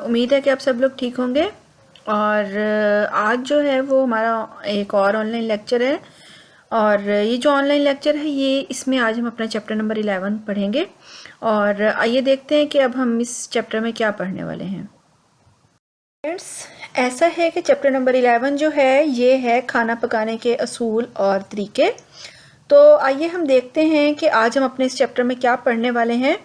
امید ہے کہ آپ سب لوگ ٹھیک ہوں گے، اور آج جو ہے وہ ہمارا ایک اور آن لائن لیکچر ہے، اور یہ جو آن لائن لیکچر ہے اس میں آج ہم اپنا چیپٹر نمبر 11 پڑھیں گے، اور آئیے دیکھتے ہیں کہ اب ہم اس چیپٹر میں کیا پڑھنے والے ہیں۔ ایسا ہے کہ چیپٹر نمبر 11 جو ہے یہ ہے کھانا پکانے کے اصول اور طریقے۔ تو آئیے ہم دیکھتے ہیں کہ آج ہم اپنے اس چیپٹر میں کیا پڑھنے والے ہیں۔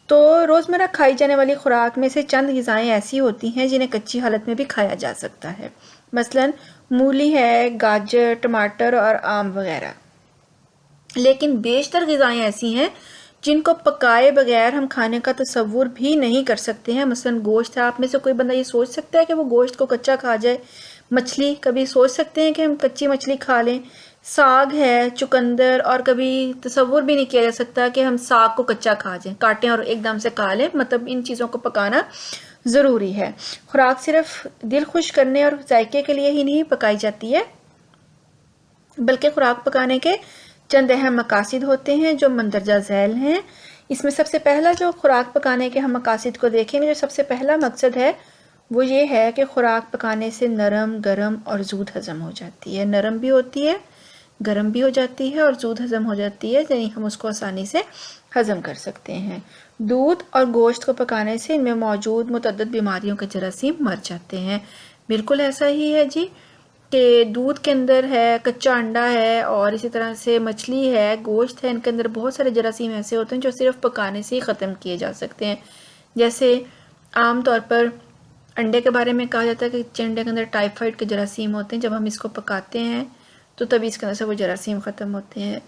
تو روزمرہ کھائی جانے والی خوراک میں سے چند غذائیں ایسی ہوتی ہیں جنہیں کچی حالت میں بھی کھایا جا سکتا ہے، مثلا مولی ہے، گاجر، ٹماٹر اور آم وغیرہ۔ لیکن بیشتر غذائیں ایسی ہیں جن کو پکائے بغیر ہم کھانے کا تصور بھی نہیں کر سکتے ہیں، مثلا گوشت ہے۔ آپ میں سے کوئی بندہ یہ سوچ سکتا ہے کہ وہ گوشت کو کچا کھا جائے؟ مچھلی، کبھی سوچ سکتے ہیں کہ ہم کچی مچھلی کھا لیں؟ ساگ ہے، چقندر، اور کبھی تصور بھی نہیں کیا جا سکتا کہ ہم ساگ کو کچا کھا جائیں، کاٹیں اور ایک دم سے کھا لیں۔ مطلب ان چیزوں کو پکانا ضروری ہے۔ خوراک صرف دل خوش کرنے اور ذائقے کے لیے ہی نہیں پکائی جاتی ہے، بلکہ خوراک پکانے کے چند اہم مقاصد ہوتے ہیں جو مندرجہ ذیل ہیں۔ اس میں سب سے پہلا جو خوراک پکانے کے ہم مقاصد کو دیکھیں گے، جو سب سے پہلا مقصد ہے وہ یہ ہے کہ خوراک پکانے سے نرم، گرم اور زود ہضم ہو جاتی ہے۔ نرم بھی ہوتی ہے، گرم بھی ہو جاتی ہے اور زود ہضم ہو جاتی ہے، یعنی ہم اس کو آسانی سے ہضم کر سکتے ہیں۔ دودھ اور گوشت کو پکانے سے ان میں موجود متعدد بیماریوں کے جراثیم مر جاتے ہیں۔ بالکل ایسا ہی ہے جی، کہ دودھ کے اندر ہے، کچا انڈا ہے، اور اسی طرح سے مچھلی ہے، گوشت ہے، ان کے اندر بہت سارے جراثیم ایسے ہوتے ہیں جو صرف پکانے سے ہی ختم کیے جا سکتے ہیں۔ جیسے عام طور پر انڈے کے بارے میں کہا جاتا ہے کہ انڈے کے اندر ٹائفائڈ کے جراثیم ہوتے ہیں، جب ہم اس کو پکاتے ہیں تو تبھی اس کے اندر سے وہ جراثیم ختم ہوتے ہیں۔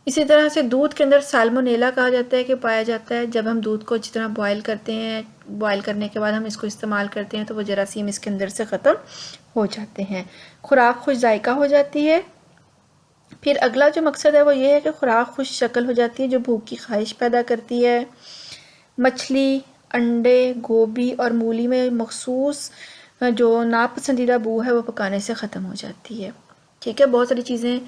اسی طرح سے دودھ کے اندر سالمونیلا کہا جاتا ہے کہ پایا جاتا ہے، جب ہم دودھ کو اچھی طرح بوائل کرتے ہیں، بوائل کرنے کے بعد ہم اس کو استعمال کرتے ہیں تو وہ جراثیم اس کے اندر سے ختم ہو جاتے ہیں۔ خوراک خوش ذائقہ ہو جاتی ہے۔ پھر اگلا جو مقصد ہے وہ یہ ہے کہ خوراک خوش شکل ہو جاتی ہے، جو بھوک کی خواہش پیدا کرتی ہے۔ مچھلی، انڈے، گوبھی اور مولی میں مخصوص جو ناپسندیدہ بو ہے وہ پکانے سے ختم ہو جاتی ہے۔ ٹھیک ہے، بہت ساری چیزیں۔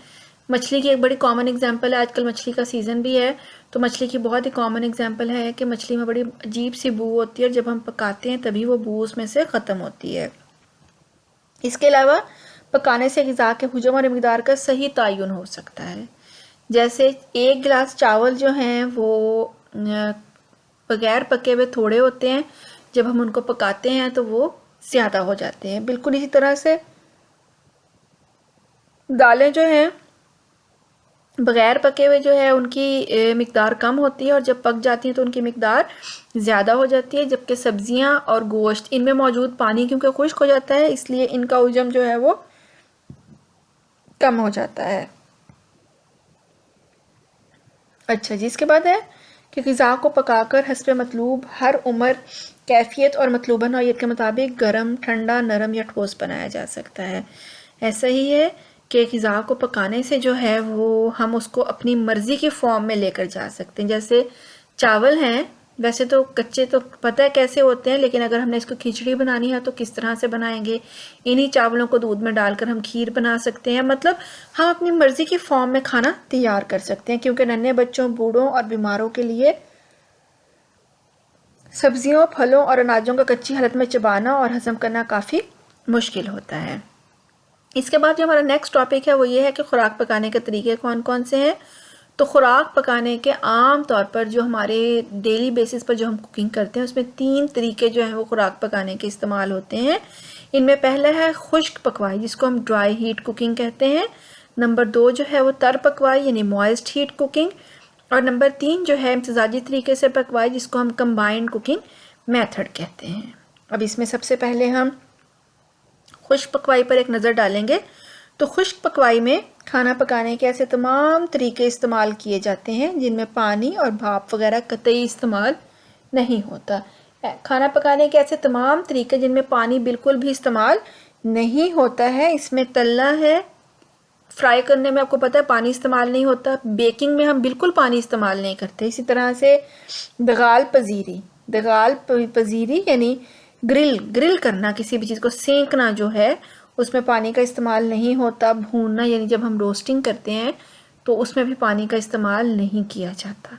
مچھلی کی ایک بڑی کامن اگزامپل ہے، آج کل مچھلی کا سیزن بھی ہے، تو مچھلی کی بہت ہی کامن اگزامپل ہے کہ مچھلی میں بڑی عجیب سی بو ہوتی ہے، اور جب ہم پکاتے ہیں تبھی وہ بو اس میں سے ختم ہوتی ہے۔ اس کے علاوہ پکانے سے غذا کے حجم اور مقدار کا صحیح تعین ہو سکتا ہے۔ جیسے ایک گلاس چاول جو ہیں وہ بغیر پکے ہوئے تھوڑے ہوتے ہیں، جب ہم ان کو پکاتے ہیں تو وہ زیادہ ہو جاتے ہیں۔ بالکل اسی طرح سے دالیں جو ہیں بغیر پکے ہوئے جو ہے ان کی مقدار کم ہوتی ہے، اور جب پک جاتی ہیں تو ان کی مقدار زیادہ ہو جاتی ہے، جبکہ سبزیاں اور گوشت ان میں موجود پانی کیونکہ خشک ہو جاتا ہے، اس لیے ان کا حجم جو ہے وہ کم ہو جاتا ہے۔ اچھا جی، اس کے بعد ہے کہ غذا کو پکا کر حسب مطلوب ہر عمر، کیفیت اور مطلوبہ نوعیت کے مطابق گرم، ٹھنڈا، نرم یا ٹھوس بنایا جا سکتا ہے۔ ایسا ہی ہے کہ غذا کو پکانے سے جو ہے وہ ہم اس کو اپنی مرضی کی فارم میں لے کر جا سکتے ہیں۔ جیسے چاول ہیں، ویسے تو کچے تو پتہ ہے کیسے ہوتے ہیں، لیکن اگر ہم نے اس کو کھچڑی بنانی ہے تو کس طرح سے بنائیں گے؟ انہی چاولوں کو دودھ میں ڈال کر ہم کھیر بنا سکتے ہیں۔ مطلب ہم اپنی مرضی کی فارم میں کھانا تیار کر سکتے ہیں، کیونکہ ننھے بچوں، بوڑھوں اور بیماروں کے لیے سبزیوں، پھلوں اور اناجوں کا کچی حالت میں چبانا اور ہضم کرنا کافی مشکل ہوتا ہے۔ اس کے بعد جو ہمارا نیکسٹ ٹاپک ہے وہ یہ ہے کہ خوراک پکانے کے طریقے کون کون سے ہیں۔ تو خوراک پکانے کے عام طور پر جو ہمارے ڈیلی بیسس پر جو ہم کوکنگ کرتے ہیں اس میں 3 طریقے جو ہیں وہ خوراک پکانے کے استعمال ہوتے ہیں۔ ان میں پہلا ہے خشک پکوائی، جس کو ہم ڈرائی ہیٹ کوکنگ کہتے ہیں۔ نمبر 2 جو ہے وہ تر پکوائی یعنی موائسٹ ہیٹ کوکنگ، اور نمبر 3 جو ہے امتزاجی طریقے سے پکوائی، جس کو ہم کمبائنڈ کوکنگ میتھڈ کہتے ہیں۔ اب اس میں سب سے پہلے ہم خشک پکوائی پر ایک نظر ڈالیں گے۔ تو خشک پکوائی میں کھانا پکانے کے ایسے تمام طریقے استعمال کیے جاتے ہیں جن میں پانی اور بھاپ وغیرہ قطعی استعمال نہیں ہوتا۔ کھانا پکانے کے ایسے تمام طریقے جن میں پانی بالکل بھی استعمال نہیں ہوتا ہے، اس میں تلنا ہے، فرائی کرنے میں آپ کو پتہ ہے پانی استعمال نہیں ہوتا، بیکنگ میں ہم بالکل پانی استعمال نہیں کرتے، اسی طرح سے دغال پذیری یعنی گرل کرنا، کسی بھی چیز کو سینکنا جو ہے اس میں پانی کا استعمال نہیں ہوتا۔ بھوننا یعنی جب ہم روسٹنگ کرتے ہیں تو اس میں بھی پانی کا استعمال نہیں کیا جاتا۔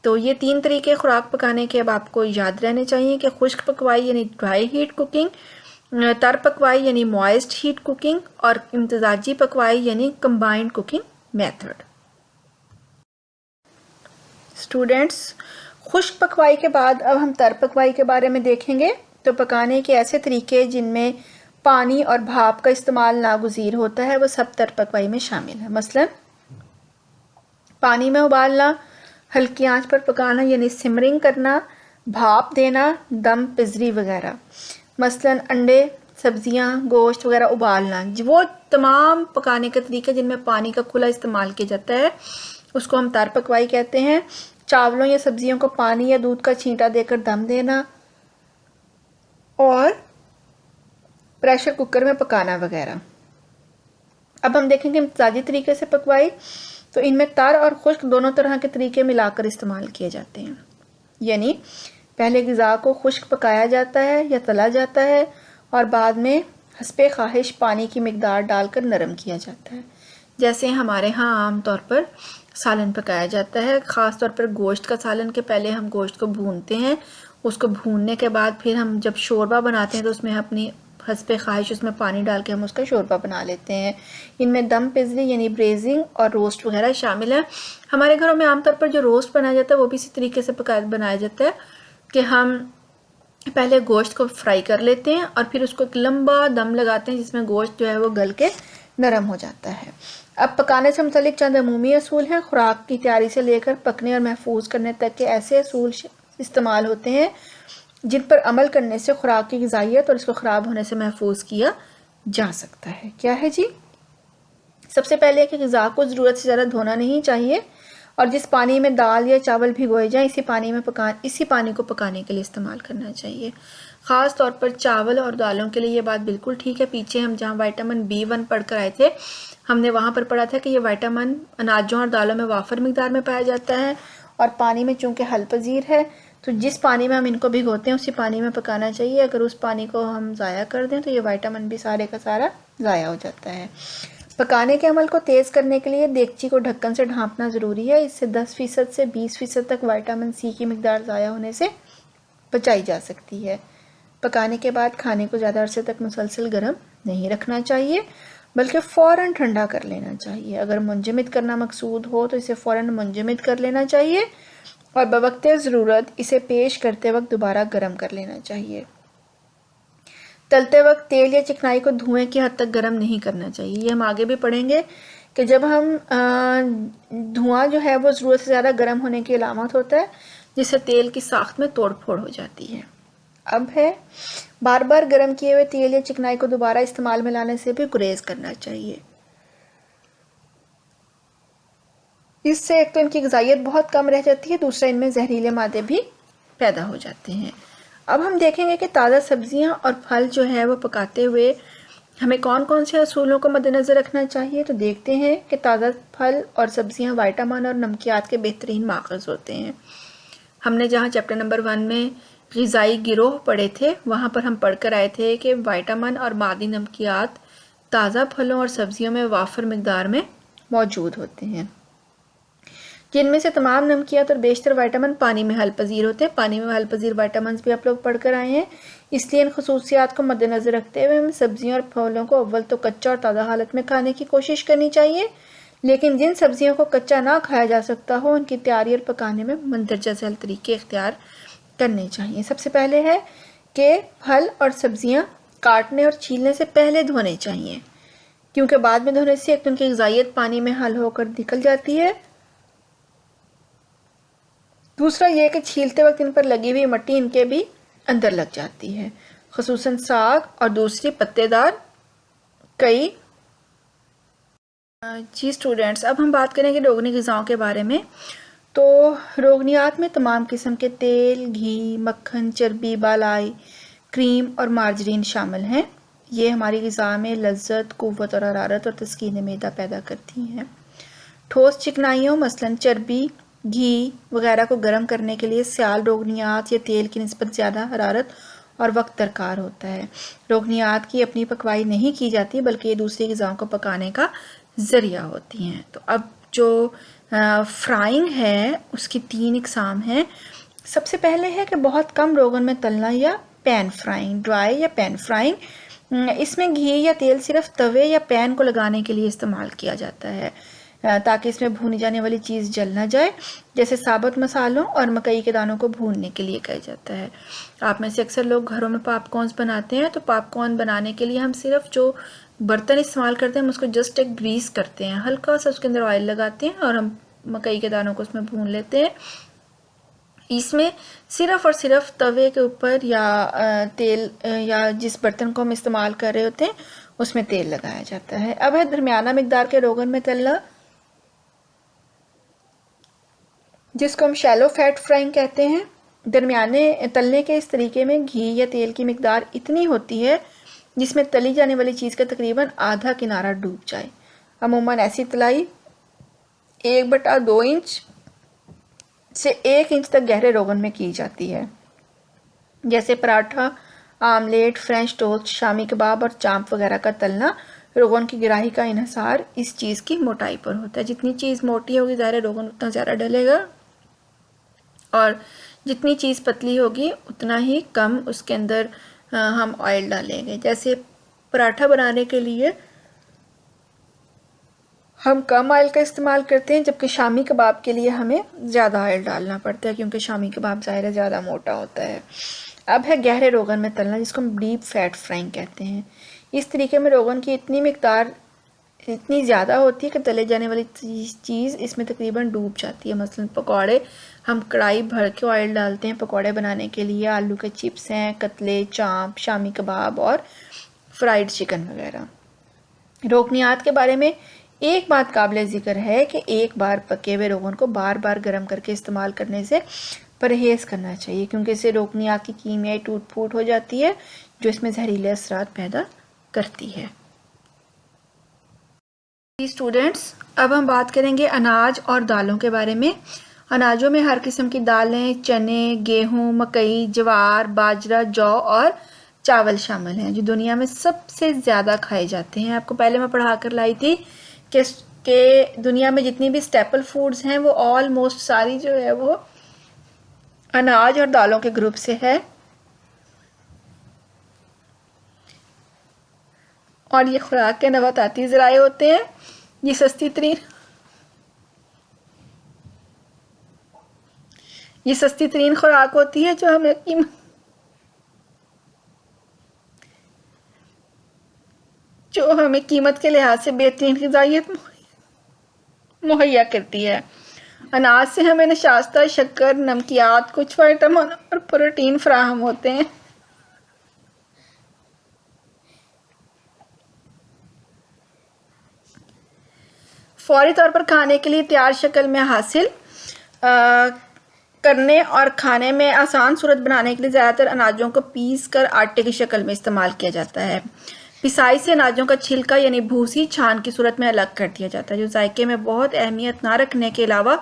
تو یہ 3 طریقے خوراک پکانے کے اب آپ کو یاد رہنے چاہیے کہ خشک پکوائی یعنی ڈرائی ہیٹ کوکنگ، تر پکوائی یعنی موائسٹ ہیٹ کوکنگ، اور امتزاجی پکوائی یعنی کمبائنڈ کوکنگ میتھڈ۔ اسٹوڈینٹس، خشک پکوائی کے بعد اب ہم تر پکوائی کے بارے میں دیکھیں گے۔ تو پکانے کے ایسے طریقے جن میں پانی اور بھاپ کا استعمال ناگزیر ہوتا ہے وہ سب تر پکوائی میں شامل ہے۔ مثلا پانی میں ابالنا، ہلکی آنچ پر پکانا یعنی سمرنگ کرنا، بھاپ دینا، دم پذیری وغیرہ۔ مثلا انڈے، سبزیاں، گوشت وغیرہ ابالنا، وہ تمام پکانے کے طریقے جن میں پانی کا کھلا استعمال کیا جاتا ہے اس کو ہم تر پکوائی کہتے ہیں۔ چاولوں یا سبزیوں کو پانی یا دودھ کا چھینٹا دے کر دم دینا اور پریشر کوکر میں پکانا وغیرہ۔ اب ہم دیکھیں گے امتزاجی طریقے سے پکوائی، تو ان میں تر اور خشک دونوں طرح کے طریقے ملا کر استعمال کیے جاتے ہیں، یعنی پہلے غذا کو خشک پکایا جاتا ہے یا تلا جاتا ہے اور بعد میں حسب خواہش پانی کی مقدار ڈال کر نرم کیا جاتا ہے۔ جیسے ہمارے ہاں عام طور پر سالن پکایا جاتا ہے، خاص طور پر گوشت کا سالن، کے پہلے ہم گوشت کو بھونتے ہیں، اس کو بھوننے کے بعد پھر ہم جب شوربہ بناتے ہیں تو اس میں اپنی حسب خواہش اس میں پانی ڈال کے ہم اس کا شوربہ بنا لیتے ہیں۔ ان میں دم پذیری یعنی بریزنگ اور روسٹ وغیرہ شامل ہے۔ ہمارے گھروں میں عام طور پر جو روسٹ بنایا جاتا ہے وہ بھی اسی طریقے سے بنایا جاتا ہے کہ ہم پہلے گوشت کو فرائی کر لیتے ہیں اور پھر اس کو ایک لمبا دم لگاتے ہیں جس میں گوشت جو ہے وہ گل کے نرم ہو جاتا ہے۔ اب پکانے سے متعلق چند عمومی اصول ہیں۔ خوراک کی تیاری سے لے کر پکنے اور محفوظ کرنے تک کے ایسے اصول استعمال ہوتے ہیں جن پر عمل کرنے سے خوراک کی غذائیت اور اس کو خراب ہونے سے محفوظ کیا جا سکتا ہے۔ کیا ہے جی؟ سب سے پہلے کہ غذا کو ضرورت سے زیادہ دھونا نہیں چاہیے، اور جس پانی میں دال یا چاول بھگوئے جائیں اسی پانی کو پکانے کے لیے استعمال کرنا چاہیے۔ خاص طور پر چاول اور دالوں کے لیے یہ بات بالکل ٹھیک ہے۔ پیچھے ہم جہاں وائٹامن B1 پڑھ کر آئے تھے ہم نے وہاں پر پڑھا تھا کہ یہ وائٹامن اناجوں اور دالوں میں وافر مقدار میں پایا جاتا ہے، اور پانی میں چونکہ حل پذیر ہے تو جس پانی میں ہم ان کو بھگوتے ہیں اسی پانی میں پکانا چاہیے۔ اگر اس پانی کو ہم ضائع کر دیں تو یہ وائٹامن بھی سارے کا سارا ضائع ہو جاتا ہے۔ پکانے کے عمل کو تیز کرنے کے لیے دیگچی کو ڈھکن سے ڈھانپنا ضروری ہے، اس سے 10% سے 20% تک وائٹامن C کی مقدار ضائع ہونے سے بچائی جا سکتی ہے۔ پکانے کے بعد کھانے کو زیادہ عرصے تک مسلسل گرم نہیں رکھنا چاہیے بلکہ فوراً ٹھنڈا کر لینا چاہیے۔ اگر منجمد کرنا مقصود ہو تو اسے فوراً منجمد کر لینا چاہیے اور بوقت ضرورت اسے پیش کرتے وقت دوبارہ گرم کر لینا چاہیے۔ تلتے وقت تیل یا چکنائی کو دھوئیں کی حد تک گرم نہیں کرنا چاہیے۔ یہ ہم آگے بھی پڑھیں گے کہ جب ہم دھواں جو ہے وہ ضرورت سے زیادہ گرم ہونے کی علامت ہوتا ہے جس سے تیل کی ساخت میں توڑ پھوڑ ہو جاتی ہے۔ اب ہے بار بار گرم کیے ہوئے تیل یا چکنائی کو دوبارہ استعمال میں لانے سے بھی گریز کرنا چاہیے۔ اس سے ایک تو ان کی غذائیت بہت کم رہ جاتی ہے، دوسرا ان میں زہریلے مادے بھی پیدا ہو جاتے ہیں۔ اب ہم دیکھیں گے کہ تازہ سبزیاں اور پھل جو ہے وہ پکاتے ہوئے ہمیں کون کون سے اصولوں کو مد نظر رکھنا چاہیے۔ تو دیکھتے ہیں کہ تازہ پھل اور سبزیاں وائٹامن اور نمکیات کے بہترین ماخذ ہوتے ہیں۔ ہم نے جہاں چیپٹر نمبر 1 میں غذائی گروہ پڑھے تھے وہاں پر ہم پڑھ کر آئے تھے کہ وائٹامن اور معدنی نمکیات تازہ پھلوں اور سبزیوں میں وافر مقدار میں موجود ہوتے ہیں، جن میں سے تمام نمکیات اور بیشتر وائٹامن پانی میں حل پذیر ہوتے ہیں۔ پانی میں حل پذیر وائٹامنز بھی آپ لوگ پڑھ کر آئے ہیں، اس لیے ان خصوصیات کو مد نظر رکھتے ہوئے ہمیں سبزیوں اور پھلوں کو اول تو کچا اور تازہ حالت میں کھانے کی کوشش کرنی چاہیے، لیکن جن سبزیوں کو کچا نہ کھایا جا سکتا ہو ان کی تیاری اور پکانے میں مندرجہ ذیل طریقے اختیار کرنے چاہیے۔ سب سے پہلے ہے کہ پھل اور سبزیاں کاٹنے اور چھیلنے سے پہلے دھونے چاہیے، کیونکہ بعد میں دھونے سے ایک تو ان کی غذائیت پانی میں حل ہو کر نکل جاتی ہے، دوسرا یہ کہ چھیلتے وقت ان پر لگی ہوئی مٹی ان کے بھی اندر لگ جاتی ہے، خصوصاً ساگ اور دوسری پتے دار کئی۔ جی اسٹوڈینٹس، اب ہم بات کریں گے روغنی غذاؤں کے بارے میں۔ تو روغنیات میں تمام قسم کے تیل، گھی، مکھن، چربی، بالائی، کریم اور مارجرین شامل ہیں۔ یہ ہماری غذا میں لذت، قوت اور حرارت اور تسکین معدہ پیدا کرتی ہیں۔ ٹھوس چکنائیوں مثلاً چربی، گھی وغیرہ کو گرم کرنے کے لیے سیال روغنیات یا تیل کی نسبت زیادہ حرارت اور وقت درکار ہوتا ہے۔ روغنیات کی اپنی پکوائی نہیں کی جاتی بلکہ یہ دوسری غذاؤں کو پکانے کا ذریعہ ہوتی ہیں۔ تو اب جو فرائنگ ہے اس کی 3 اقسام ہیں. سب سے پہلے ہے کہ بہت کم روغن میں تلنا یا پین فرائنگ، ڈرائی یا پین فرائنگ. اس میں گھی یا تیل صرف توے یا پین کو لگانے کے لیے استعمال کیا جاتا ہے تاکہ اس میں بھونی جانے والی چیز جل نہ جائے، جیسے ثابت مسالوں اور مکئی کے دانوں کو بھوننے کے لیے کہا جاتا ہے. آپ میں سے اکثر لوگ گھروں میں پاپ کارنز بناتے ہیں، تو پاپ کارن بنانے کے لیے ہم صرف جو برتن استعمال کرتے ہیں ہم اس کو جسٹ ایک گریس کرتے ہیں، ہلکا سا اس کے اندر آئل لگاتے ہیں اور ہم مکئی کے دانوں کو اس میں بھون لیتے ہیں. اس میں صرف اور صرف توے کے اوپر یا تیل یا جس برتن کو ہم استعمال کر رہے ہوتے ہیں اس میں تیل لگایا جاتا ہے. اب ہے درمیانہ مقدار کے روغن میں تلنا، جس کو ہم شیلو فیٹ فرائنگ کہتے ہیں. درمیانے تلنے کے اس طریقے میں گھی یا تیل کی مقدار اتنی ہوتی ہے جس میں تلی جانے والی چیز کا تقریباً آدھا کنارہ ڈوب جائے. عموماً ایسی تلائی 1/2 انچ سے 1 انچ تک گہرے روغن میں کی جاتی ہے، جیسے پراٹھا، آملیٹ، فرینچ ٹوسٹ، شامی کباب اور چامپ وغیرہ کا تلنا. روغن کی گراہی کا انحصار اس چیز کی موٹائی پر ہوتا ہے. جتنی چیز موٹی ہوگی ظاہر روغن اتنا زیادہ ڈلے گا، اور جتنی چیز پتلی ہوگی اتنا ہی کم اس کے اندر ہم آئل ڈالیں گے. جیسے پراٹھا بنانے کے لیے ہم کم آئل کا استعمال کرتے ہیں، جبکہ شامی کباب کے لیے ہمیں زیادہ آئل ڈالنا پڑتا ہے کیونکہ شامی کباب ظاہر زیادہ موٹا ہوتا ہے. اب ہے گہرے روغن میں تلنا، جس کو ہم ڈیپ فیٹ فرائنگ کہتے ہیں. اس طریقے میں روغن کی اتنی مقدار اتنی زیادہ ہوتی ہے کہ تلے جانے والی چیز اس میں تقریباً ڈوب جاتی ہے. مثلا پکوڑے ہم کڑھائی بھر کے آئل ڈالتے ہیں پکوڑے بنانے کے لیے، آلو کے چپس ہیں، کتلے، چامپ، شامی کباب اور فرائیڈ چکن وغیرہ. روغنیات کے بارے میں ایک بات قابل ذکر ہے کہ ایک بار پکے ہوئے روغن کو بار بار گرم کر کے استعمال کرنے سے پرہیز کرنا چاہیے، کیونکہ اس سے روغنیات کی کیمیائی ٹوٹ پھوٹ ہو جاتی ہے جو اس میں زہریلے اثرات پیدا کرتی ہے. اسٹوڈینٹس، اب ہم بات کریں گے اناج اور دالوں کے بارے میں. اناجوں میں ہر قسم کی دالیں، چنے، گیہوں، مکئی، جوار، باجرہ، جو اور چاول شامل ہیں جو دنیا میں سب سے زیادہ کھائے جاتے ہیں. آپ کو پہلے میں پڑھا کر لائی تھی کہ دنیا میں جتنی بھی اسٹیپل فوڈز ہیں وہ آلموسٹ ساری جو ہے وہ اناج اور دالوں کے گروپ سے ہے، اور یہ خوراک کے نباتاتی ذرائع ہوتے ہیں. یہ سستی ترین خوراک ہوتی ہے جو ہمیں قیمت کے لحاظ سے بہترین غذائیت مہیا کرتی ہے. اناج سے ہمیں نشاستہ، شکر، نمکیات، کچھ وائٹامن اور پروٹین فراہم ہوتے ہیں. فوری طور پر کھانے کے لیے تیار شکل میں حاصل کرنے اور کھانے میں آسان صورت بنانے کے لیے زیادہ تر اناجوں کو پیس کر آٹے کی شکل میں استعمال کیا جاتا ہے. پسائی سے اناجوں کا چھلکا یعنی بھوسی چھان کی صورت میں الگ کر دیا جاتا ہے، جو ذائقے میں بہت اہمیت نہ رکھنے کے علاوہ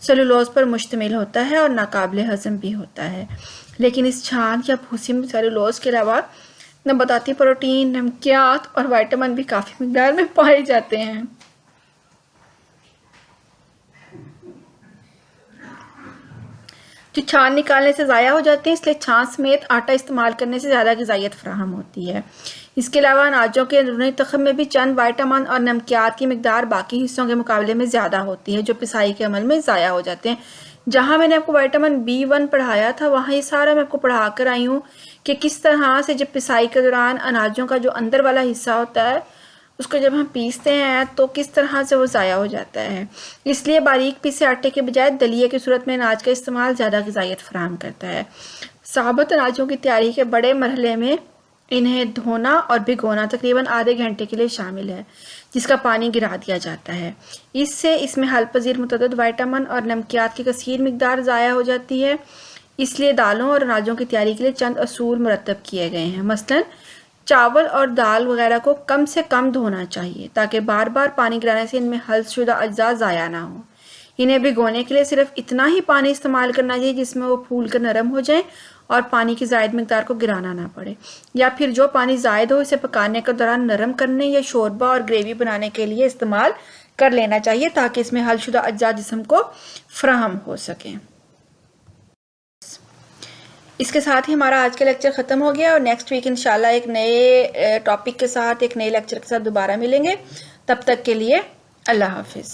سیلولوز پر مشتمل ہوتا ہے اور ناقابل ہضم بھی ہوتا ہے. لیکن اس چھان یا بھوسی میں سیلولوز کے علاوہ نباتاتی پروٹین، نمکیات اور وائٹامن بھی کافی مقدار میں پائے جاتے ہیں. جو چھان نکالنے سے ضائع ہو جاتے ہیں، اس لیے چھان سمیت آٹا استعمال کرنے سے زیادہ غذائیت فراہم ہوتی ہے. اس کے علاوہ اناجوں کے اندرونی تخم میں بھی چند وائٹامن اور نمکیات کی مقدار باقی حصوں کے مقابلے میں زیادہ ہوتی ہے جو پسائی کے عمل میں ضائع ہو جاتے ہیں. جہاں میں نے آپ کو وائٹامن B1 پڑھایا تھا وہاں یہ سارا میں آپ کو پڑھا کر آئی ہوں کہ کس طرح سے جب پسائی کے دوران اناجوں کا جو اندر والا حصہ ہوتا ہے اس کو جب ہم پیستے ہیں تو کس طرح سے وہ ضائع ہو جاتا ہے. اس لیے باریک پیسے آٹے کے بجائے دلیے کی صورت میں اناج کا استعمال زیادہ غذائیت فراہم کرتا ہے. ثابت اناجوں کی تیاری کے بڑے مرحلے میں انہیں دھونا اور بھگونا تقریباً آدھے گھنٹے کے لیے شامل ہے، جس کا پانی گرا دیا جاتا ہے. اس سے اس میں حل پذیر متعدد وائٹامن اور نمکیات کی کثیر مقدار ضائع ہو جاتی ہے. اس لیے دالوں اور اناجوں کی تیاری کے لیے چند اصول مرتب کیے گئے ہیں. مثلاً چاول اور دال وغیرہ کو کم سے کم دھونا چاہیے تاکہ بار بار پانی گرانے سے ان میں حل شدہ اجزاء ضائع نہ ہوں. انہیں بھگونے کے لیے صرف اتنا ہی پانی استعمال کرنا چاہیے جس میں وہ پھول کر نرم ہو جائیں اور پانی کی زائد مقدار کو گرانا نہ پڑے، یا پھر جو پانی زائد ہو اسے پکانے کے دوران نرم کرنے یا شوربہ اور گریوی بنانے کے لیے استعمال کر لینا چاہیے تاکہ اس میں حل شدہ اجزاء جسم کو فراہم ہو سکیں۔ اس کے ساتھ ہی ہمارا آج کا لیکچر ختم ہو گیا، اور نیکسٹ ویک انشاءاللہ ایک نئے ٹاپک کے ساتھ، ایک نئے لیکچر کے ساتھ دوبارہ ملیں گے۔ تب تک کے لیے اللہ حافظ۔